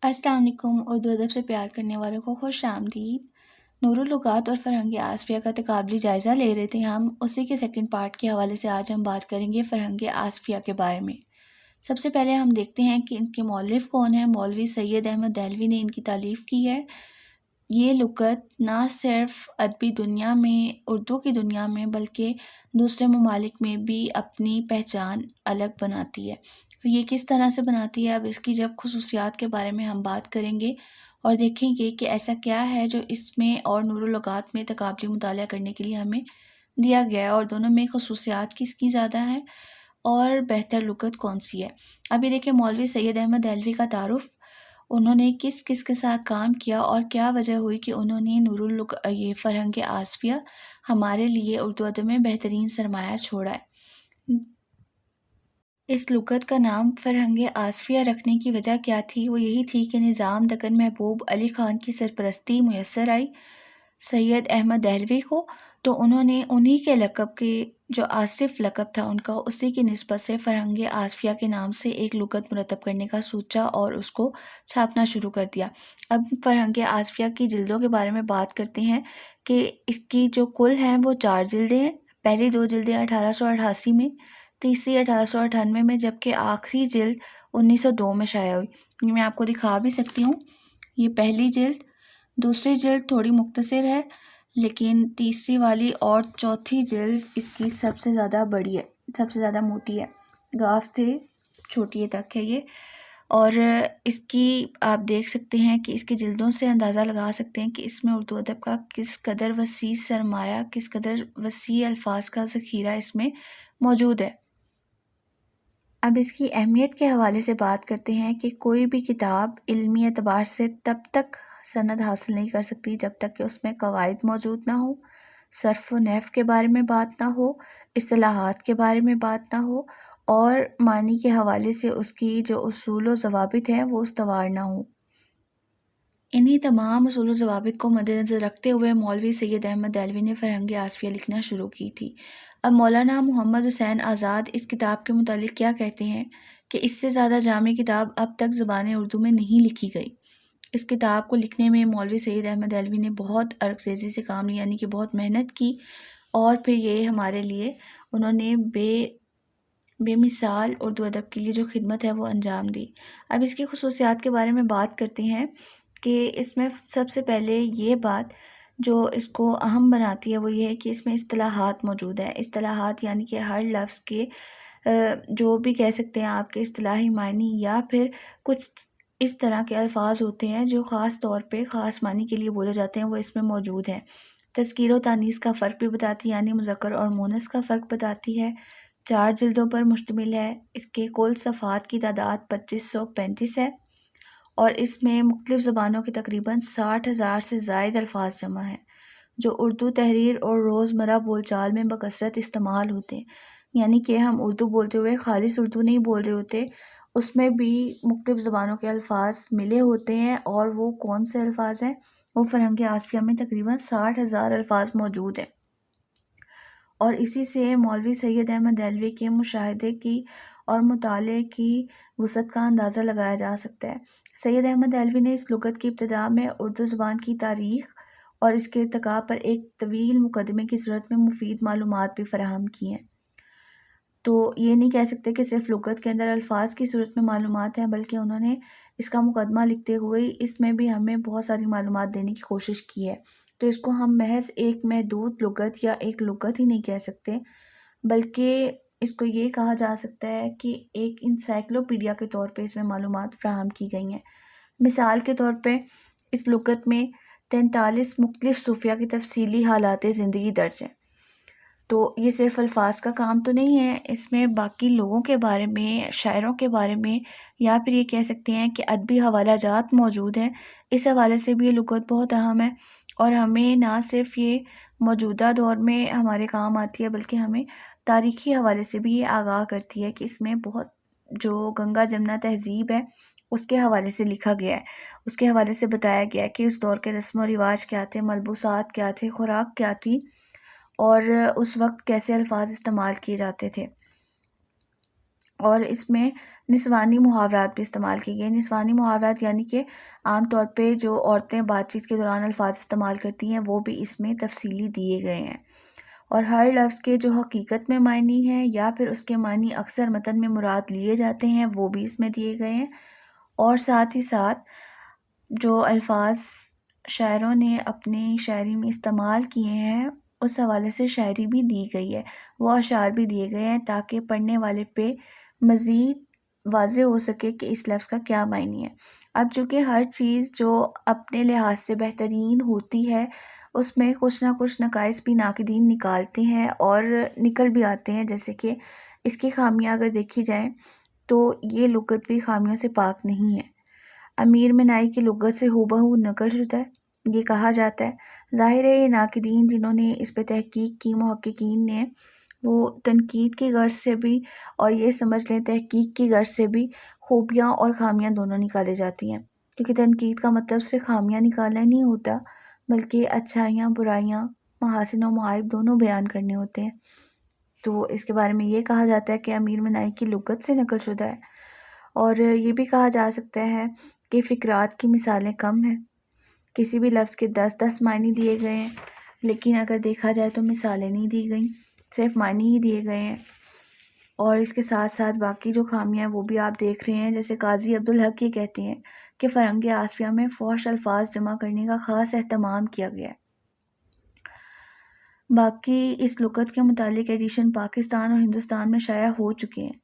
السلام علیکم۔ اردو ادب سے پیار کرنے والوں کو خوش آمدید۔ نوراللغات اور فرہنگ آصفیہ کا تقابلی جائزہ لے رہے تھے ہم، اسی کے سیکنڈ پارٹ کے حوالے سے آج ہم بات کریں گے فرہنگ آصفیہ کے بارے میں۔ سب سے پہلے ہم دیکھتے ہیں کہ ان کے مؤلف کون ہیں۔ مولوی سید احمد دہلوی نے ان کی تالیف کی ہے۔ یہ لغت نہ صرف ادبی دنیا میں، اردو کی دنیا میں، بلکہ دوسرے ممالک میں بھی اپنی پہچان الگ بناتی ہے۔ یہ کس طرح سے بناتی ہے، اب اس کی جب خصوصیات کے بارے میں ہم بات کریں گے اور دیکھیں گے کہ ایسا کیا ہے جو اس میں اور نوراللغات میں تقابلی مطالعہ کرنے کے لیے ہمیں دیا گیا ہے، اور دونوں میں خصوصیات کس کی زیادہ ہیں اور بہتر لغت کون سی ہے۔ ابھی دیکھیں مولوی سید احمد دہلوی کا تعارف، انہوں نے کس کس کے ساتھ کام کیا اور کیا وجہ ہوئی کہ انہوں نے یہ فرہنگ آصفیہ ہمارے لیے اردو ادب میں بہترین سرمایہ چھوڑا ہے۔ اس لغت کا نام فرہنگ آصفیہ رکھنے کی وجہ کیا تھی؟ وہ یہی تھی کہ نظام دکن محبوب علی خان کی سرپرستی میسر آئی سید احمد دہلوی کو، تو انہوں نے انہی کے لقب کے جو آصف لقب تھا ان کا، اسی کی نسبت سے فرہنگ آصفیہ کے نام سے ایک لغت مرتب کرنے کا سوچا اور اس کو چھاپنا شروع کر دیا۔ اب فرہنگ آصفیہ کی جلدوں کے بارے میں بات کرتے ہیں کہ اس کی جو کل ہیں وہ 4 جلدیں ہیں۔ پہلی 2 جلدیں 1888 میں، تیسری 1898 میں، جبکہ آخری جلد 1902 میں شائع ہوئی۔ یہ میں آپ کو دکھا بھی سکتی ہوں، یہ پہلی جلد۔ دوسری جلد تھوڑی مختصر ہے، لیکن تیسری والی اور چوتھی جلد اس کی سب سے زیادہ بڑی ہے، سب سے زیادہ موٹی ہے، گاف سے چھوٹی تک ہے یہ۔ اور اس کی آپ دیکھ سکتے ہیں کہ اس کی جلدوں سے اندازہ لگا سکتے ہیں کہ اس میں اردو ادب کا کس قدر وسیع سرمایہ، کس قدر وسیع الفاظ کا ذخیرہ اس میں موجود ہے۔ اب اس کی اہمیت کے حوالے سے بات کرتے ہیں کہ کوئی بھی کتاب علمی اعتبار سے تب تک سند حاصل نہیں کر سکتی جب تک کہ اس میں قواعد موجود نہ ہو، صرف و نحو کے بارے میں بات نہ ہو، اصطلاحات کے بارے میں بات نہ ہو، اور معنی کے حوالے سے اس کی جو اصول و ضوابط ہیں وہ استوار نہ ہو۔ انہی تمام اصول و ضوابط کو مد نظر رکھتے ہوئے مولوی سید احمد دہلوی نے فرہنگ آصفیہ لکھنا شروع کی تھی۔ اب مولانا محمد حسین آزاد اس کتاب کے متعلق کیا کہتے ہیں کہ اس سے زیادہ جامع کتاب اب تک زبان اردو میں نہیں لکھی گئی۔ اس کتاب کو لکھنے میں مولوی سید احمد دہلوی نے بہت عرق ریزی سے کام لیا، یعنی کہ بہت محنت کی، اور پھر یہ ہمارے لیے انہوں نے بے مثال اردو ادب کے لیے جو خدمت ہے وہ انجام دی۔ اب اس کی خصوصیات کے بارے میں بات کرتے ہیں کہ اس میں سب سے پہلے یہ بات جو اس کو اہم بناتی ہے وہ یہ ہے کہ اس میں اصطلاحات موجود ہیں۔ اصطلاحات یعنی کہ ہر لفظ کے جو بھی کہہ سکتے ہیں آپ کے اصطلاحی معنی، یا پھر کچھ اس طرح کے الفاظ ہوتے ہیں جو خاص طور پہ خاص معنی کے لیے بولے جاتے ہیں، وہ اس میں موجود ہیں۔ تذکیر و تانیث کا فرق بھی بتاتی ہے، یعنی مذکر اور مونث کا فرق بتاتی ہے۔ 4 جلدوں پر مشتمل ہے۔ اس کے کل صفحات کی تعداد 2535 ہے، اور اس میں مختلف زبانوں کے تقریباً 60,000 سے زائد الفاظ جمع ہیں جو اردو تحریر اور روزمرہ بول چال میں بکثرت استعمال ہوتے ہیں۔ یعنی کہ ہم اردو بولتے ہوئے خالص اردو نہیں بول رہے ہوتے، اس میں بھی مختلف زبانوں کے الفاظ ملے ہوتے ہیں، اور وہ کون سے الفاظ ہیں؟ وہ فرہنگ آصفیہ میں تقریباً 60,000 الفاظ موجود ہیں۔ اور اسی سے مولوی سید احمد دہلوی کے مشاہدے کی اور مطالعے کی وسعت کا اندازہ لگایا جا سکتا ہے۔ سید احمد دہلوی نے اس لغت کی ابتدا میں اردو زبان کی تاریخ اور اس کے ارتقاء پر ایک طویل مقدمے کی صورت میں مفید معلومات بھی فراہم کی ہیں۔ تو یہ نہیں کہہ سکتے کہ صرف لغت کے اندر الفاظ کی صورت میں معلومات ہیں، بلکہ انہوں نے اس کا مقدمہ لکھتے ہوئے اس میں بھی ہمیں بہت ساری معلومات دینے کی کوشش کی ہے۔ تو اس کو ہم محض ایک محدود لغت یا ایک لغت ہی نہیں کہہ سکتے، بلکہ اس کو یہ کہا جا سکتا ہے کہ ایک انسائکلوپیڈیا کے طور پہ اس میں معلومات فراہم کی گئی ہیں۔ مثال کے طور پہ اس لغت میں 43 مختلف صوفیہ کی تفصیلی حالات زندگی درج ہیں۔ تو یہ صرف الفاظ کا کام تو نہیں ہے، اس میں باقی لوگوں کے بارے میں، شاعروں کے بارے میں، یا پھر یہ کہہ سکتے ہیں کہ ادبی حوالہ جات موجود ہیں۔ اس حوالے سے بھی یہ لغت بہت اہم ہے، اور ہمیں نہ صرف یہ موجودہ دور میں ہمارے کام آتی ہے، بلکہ ہمیں تاریخی حوالے سے بھی یہ آگاہ کرتی ہے کہ اس میں بہت جو گنگا جمنا تہذیب ہے اس کے حوالے سے لکھا گیا ہے، اس کے حوالے سے بتایا گیا ہے کہ اس دور کے رسم و رواج کیا تھے، ملبوسات کیا تھے، خوراک کیا تھی، اور اس وقت کیسے الفاظ استعمال کیے جاتے تھے۔ اور اس میں نسوانی محاورات بھی استعمال کیے گئے. نسوانی محاورات یعنی کہ عام طور پہ جو عورتیں بات چیت کے دوران الفاظ استعمال کرتی ہیں وہ بھی اس میں تفصیلی دیے گئے ہیں. اور ہر لفظ کے جو حقیقت میں معنی ہے یا پھر اس کے معنی اکثر متن میں مراد لیے جاتے ہیں وہ بھی اس میں دیے گئے ہیں. اور ساتھ ہی ساتھ جو الفاظ شاعروں نے اپنی شاعری میں استعمال کیے ہیں اس حوالے سے شاعری بھی دی گئی ہے، وہ اشعار بھی دیے گئے ہیں تاکہ پڑھنے والے پہ مزید واضح ہو سکے کہ اس لفظ کا کیا معنی ہے. اب چونکہ ہر چیز جو اپنے لحاظ سے بہترین ہوتی ہے اس میں کچھ نہ کچھ نقائص بھی ناقدین نکالتے ہیں اور نکل بھی آتے ہیں، جیسے کہ اس کی خامیاں اگر دیکھی جائیں تو یہ لغت بھی خامیوں سے پاک نہیں ہے. امیر منائی کی لغت سے ہو بہو نقل شدہ ہے یہ کہا جاتا ہے. ظاہر ہے یہ ناقدین جنہوں نے اس پہ تحقیق کی، محققین نے، وہ تنقید کی غرض سے بھی اور یہ سمجھ لیں تحقیق کی غرض سے بھی خوبیاں اور خامیاں دونوں نکالے جاتی ہیں، کیونکہ تنقید کا مطلب صرف خامیاں نکالنا نہیں ہوتا بلکہ اچھائیاں، برائیاں، محاسن و معائب دونوں بیان کرنے ہوتے ہیں. تو اس کے بارے میں یہ کہا جاتا ہے کہ امیر منائی کی لغت سے نقل شدہ ہے. اور یہ بھی کہا جا سکتا ہے کہ فقرات کی مثالیں کم ہیں، کسی بھی لفظ کے 10 معنی دیے گئے ہیں لیکن اگر دیکھا جائے تو مثالیں نہیں دی گئیں، صرف معنی ہی دیے گئے ہیں. اور اس کے ساتھ ساتھ باقی جو خامیاں ہیں وہ بھی آپ دیکھ رہے ہیں، جیسے قاضی عبدالحق یہ کہتے ہیں کہ فرنگ آصفیہ میں فحش الفاظ جمع کرنے کا خاص اہتمام کیا گیا ہے. باقی اس لغت کے متعلق ایڈیشن پاکستان اور ہندوستان میں شائع ہو چکے ہیں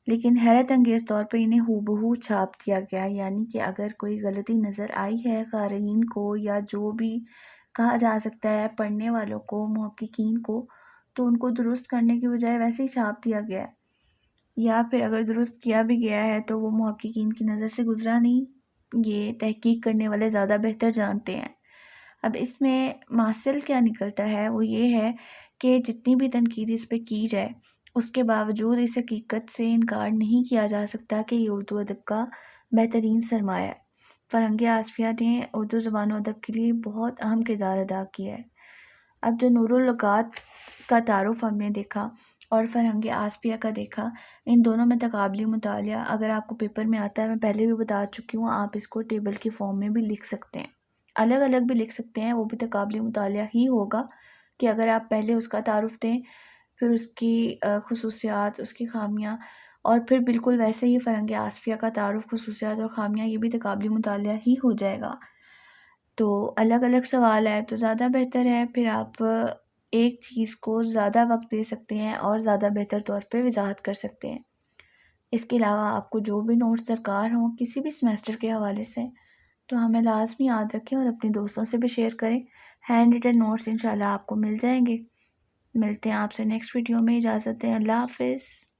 لیکن حیرت انگیز طور پر انہیں ہو بہو چھاپ دیا گیا ہے، یعنی کہ اگر کوئی غلطی نظر آئی ہے قارئین کو یا جو بھی کہا جا سکتا ہے پڑھنے والوں کو، محققین کو، تو ان کو درست کرنے کی بجائے ویسے ہی چھاپ دیا گیا ہے، یا پھر اگر درست کیا بھی گیا ہے تو وہ محققین کی نظر سے گزرا نہیں. یہ تحقیق کرنے والے زیادہ بہتر جانتے ہیں. اب اس میں حاصل کیا نکلتا ہے وہ یہ ہے کہ جتنی بھی تنقید اس پہ کی جائے اس کے باوجود اس حقیقت سے انکار نہیں کیا جا سکتا کہ یہ اردو ادب کا بہترین سرمایہ ہے. فرنگ آصفیہ نے اردو زبان و ادب کے لیے بہت اہم کردار ادا کیا ہے. اب جو نور اللغات کا تعارف ہم نے دیکھا اور فرنگ آصفیہ کا دیکھا، ان دونوں میں تقابلی مطالعہ اگر آپ کو پیپر میں آتا ہے، میں پہلے بھی بتا چکی ہوں، آپ اس کو ٹیبل کی فارم میں بھی لکھ سکتے ہیں، الگ الگ بھی لکھ سکتے ہیں، وہ بھی تقابلی مطالعہ ہی ہوگا کہ اگر آپ پہلے اس کا تعارف دیں، پھر اس کی خصوصیات، اس کی خامیاں، اور پھر بالکل ویسے ہی فرنگ آصفیہ کا تعارف، خصوصیات اور خامیاں، یہ بھی تقابلی مطالعہ ہی ہو جائے گا. تو الگ الگ سوال ہے تو زیادہ بہتر ہے پھر آپ ایک چیز کو زیادہ وقت دے سکتے ہیں اور زیادہ بہتر طور پہ وضاحت کر سکتے ہیں. اس کے علاوہ آپ کو جو بھی نوٹس درکار ہوں کسی بھی سمیسٹر کے حوالے سے تو ہمیں لازمی یاد رکھیں اور اپنے دوستوں سے بھی شیئر کریں. ہینڈ ریٹن نوٹس انشاءاللہ آپ کو مل جائیں گے. ملتے ہیں آپ سے نیکسٹ ویڈیو میں. اجازت دیں. اللہ حافظ.